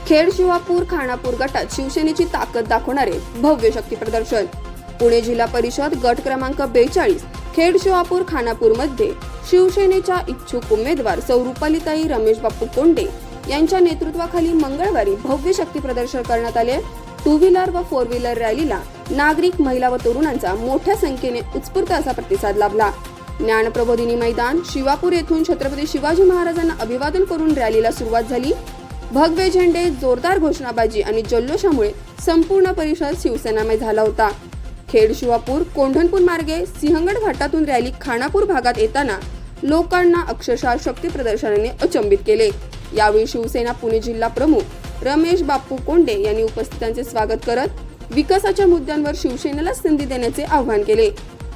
खेड शिवापूर खानापूर गटात शिवसेनेची ताकद दाखवणारे भव्य शक्ती प्रदर्शन। पुणे जिल्हा परिषद गट क्रमांक 42 खेड शिवापूर खानापूर मध्ये शिवसेनेच्या इच्छुक उमेदवार सौ रुपालीताई रमेश बापू कोंडे यांच्या नेतृत्वाखाली मंगळवारी भव्य शक्ती प्रदर्शन करण्यात आले। 2 व्हीलर व 4 व्हीलर रॅलीला नागरिक, महिला व तरुणांचा मोठ्या संख्येने उत्स्फूर्त असा प्रतिसाद लाभला। ज्ञानप्रबोधिनी मैदान शिवापूर येथून छत्रपती शिवाजी महाराजांना अभिवादन करून रॅलीला सुरुवात झाली। भगवे झेंडे, जोरदार घोषणाबाजी आणि जल्लोषामुळे संपूर्ण परिसर शिवसेनामय झाला होता। खेड शिवापूर कोंढणपूर मार्गे सिंहगड घाटातून रॅली खानापूर भागात येताना लोकांना अक्षरशः शक्ती प्रदर्शनाने अचंबित केले। यावेळी शिवसेना पुणे जिल्हा प्रमुख रमेश बापू कोंडे यांनी उपस्थितांचे स्वागत करत विकासाच्या मुद्द्यांवर शिवसेनेला संधी देण्याचे आवाहन केले।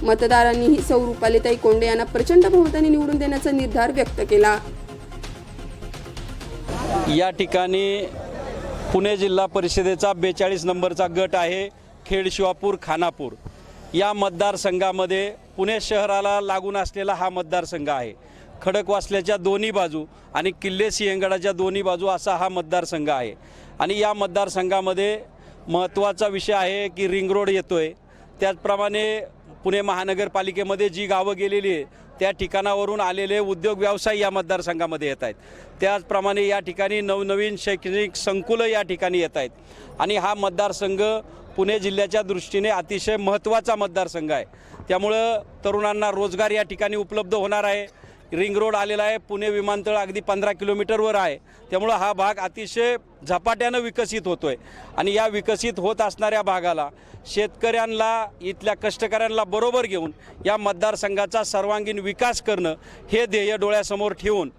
मतदारांनीही सौ रुपालीताई कोंडे यांना प्रचंड बहुमताने निवडून देण्याचा निर्धार व्यक्त केला। या ठिकाणी पुणे जिल्हा परिषदेचा 42 नंबरचा गट आहे खेड शिवापूर खानापूर। या मतदारसंघामध्ये पुणे शहराला लागून असलेला हा मतदारसंघ आहे। खडकवासल्याच्या दोन्ही बाजू आणि किल्ले सिंहगडाच्या दोन्ही बाजू असा हा मतदारसंघ आहे। आणि या मतदारसंघामध्ये महत्त्वाचा विषय आहे की रिंग रोड येतोय। त्याचप्रमाणे पुणे महानगरपालिकेमध्ये जी गावं गेलेली आहे त्या ठिकाणावरून आलेले उद्योग व्यवसाय या मतदारसंघामध्ये येत आहेत। त्याचप्रमाणे या ठिकाणी नवनवीन शैक्षणिक संकुलं या ठिकाणी येत आहेत। आणि हा मतदारसंघ पुणे जिल्ह्याच्या दृष्टीने अतिशय महत्त्वाचा मतदारसंघ आहे। त्यामुळं तरुणांना रोजगार या ठिकाणी उपलब्ध होणार आहे। रिंग रोड आलेला आहे, पुणे विमानतळ अगदी 15 किलोमीटरवर आहे। त्यामुळं हा भाग अतिशय झपाट्यानं विकसित होतोय। आणि या विकसित होत असणाऱ्या भागाला शेतकऱ्यांना, इथल्या कष्टकऱ्यांना बरोबर घेऊन या मतदारसंघाचा सर्वांगीण विकास करणं हे ध्येय डोळ्यासमोर ठेवून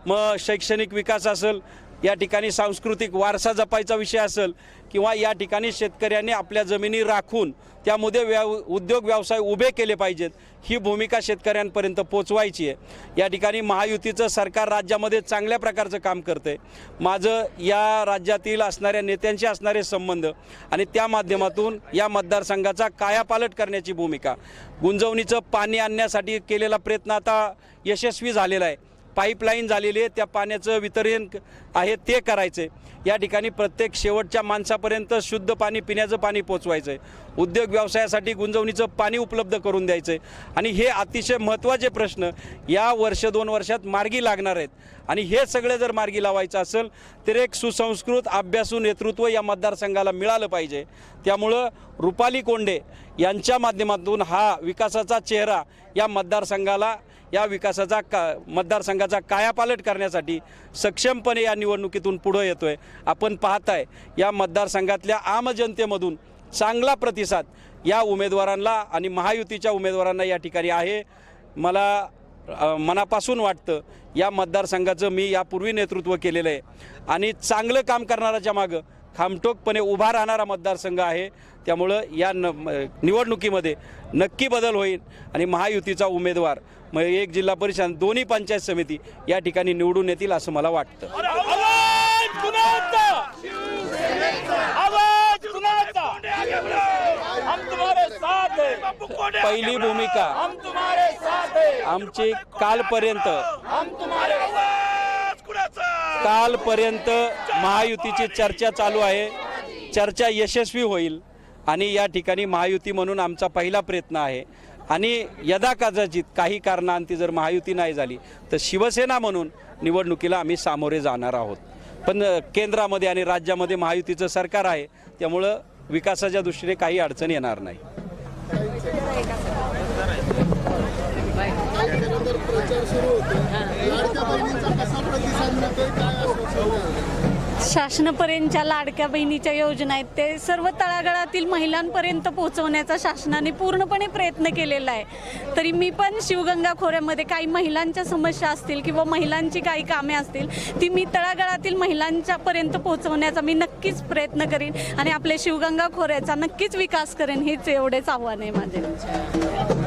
मग शैक्षणिक विकास असेल, या ठिकाणी सांस्कृतिक वारसा जपायचा विषय असेल किंवा या ठिकाणी शेतकऱ्यांनी आपल्या जमिनी राखून त्यामध्ये उद्योग व्यवसाय उभे केले पाहिजेत, ही भूमिका शेतकऱ्यांपर्यंत पोचवायची आहे। या ठिकाणी महायुतीचं सरकार राज्यामध्ये चांगल्या प्रकारचं काम करते। माझं या राज्यातील असणाऱ्या नेत्यांशी असणारे संबंध आणि त्या माध्यमातून या मतदारसंघाचा कायापालट करण्याची भूमिका, गुंजवणीचं पाणी आणण्यासाठी केलेला प्रयत्न आता यशस्वी झालेला आहे। पाईपलाईन झालेली आहे, त्या पाण्याचं वितरण आहे ते करायचं आहे। या ठिकाणी प्रत्येक शेवटच्या माणसापर्यंत शुद्ध पाणी, पिण्याचं पाणी पोचवायचं आहे। उद्योग व्यवसायासाठी गुंजवणीचं पाणी उपलब्ध करून द्यायचं आहे। आणि हे अतिशय महत्त्वाचे प्रश्न या वर्ष 2 वर्षात मार्गी लागणार आहेत। आणि हे सगळे जर मार्गी लावायचं असेल तर एक सुसंस्कृत, अभ्यासू नेतृत्व या मतदारसंघाला मिळालं पाहिजे। त्यामुळं रुपाली कोंडे यांच्या माध्यमातून हा विकासाचा चेहरा या मतदारसंघाला, या मतदारसंघाचा कायापालट करण्यासाठी सक्षमपणे या निवडणुकीतून पुढे येतोय। आपण पाहताय या मतदारसंघातल्या आम जनतेमधून चांगला प्रतिसाद या उमेदवारांना आणि महायुतीच्या उमेदवारांना या ठिकाणी आहे। मला मनापासून वाटतं या मतदारसंघाचं मी यापूर्वी नेतृत्व केलेलं आहे आणि चांगलं काम करणाऱ्याच्या मागं खामठोकपणे उभा राहणारा मतदारसंघ आहे। त्यामुळं या निवडणुकीमध्ये नक्की बदल होईल आणि महायुतीचा उमेदवार मग एक जिल्हा परिषद, दोन्ही पंचायत समिती या ठिकाणी निवडून येतील असं मला वाटतं। पहिली भूमिका आमची कालपर्यंत महायुतीची चर्चा चालू आहे। चर्चा यशस्वी होईल आणि या ठिकाणी महायुती म्हणून आमचा पहिला प्रयत्न आहे। आणि यदाकदाचित काही कारणांती जर महायुती नाही झाली तर शिवसेना म्हणून निवडणुकीला आम्ही सामोरे जाणार आहोत। पण केंद्रामध्ये आणि राज्यामध्ये महायुतीचं सरकार आहे, त्यामुळं विकासाच्या दृष्टीने काही अडचण येणार नाही। शासनापर्यंतच्या लाडक्या बहिणीच्या योजना आहेत ते सर्व तळागाळातील महिलांपर्यंत पोहोचवण्याचा शासनाने पूर्णपणे प्रयत्न केलेला आहे। तरी मी पण शिवगंगा खोऱ्यामध्ये काही महिलांच्या समस्या असतील किंवा महिलांची काही कामे असतील ती मी तळागाळातील महिलांच्यापर्यंत पोहोचवण्याचा मी नक्कीच प्रयत्न करीन आणि आपल्या शिवगंगा खोऱ्याचा नक्कीच विकास करेन, हेच एवढेच आव्हान आहे माझे।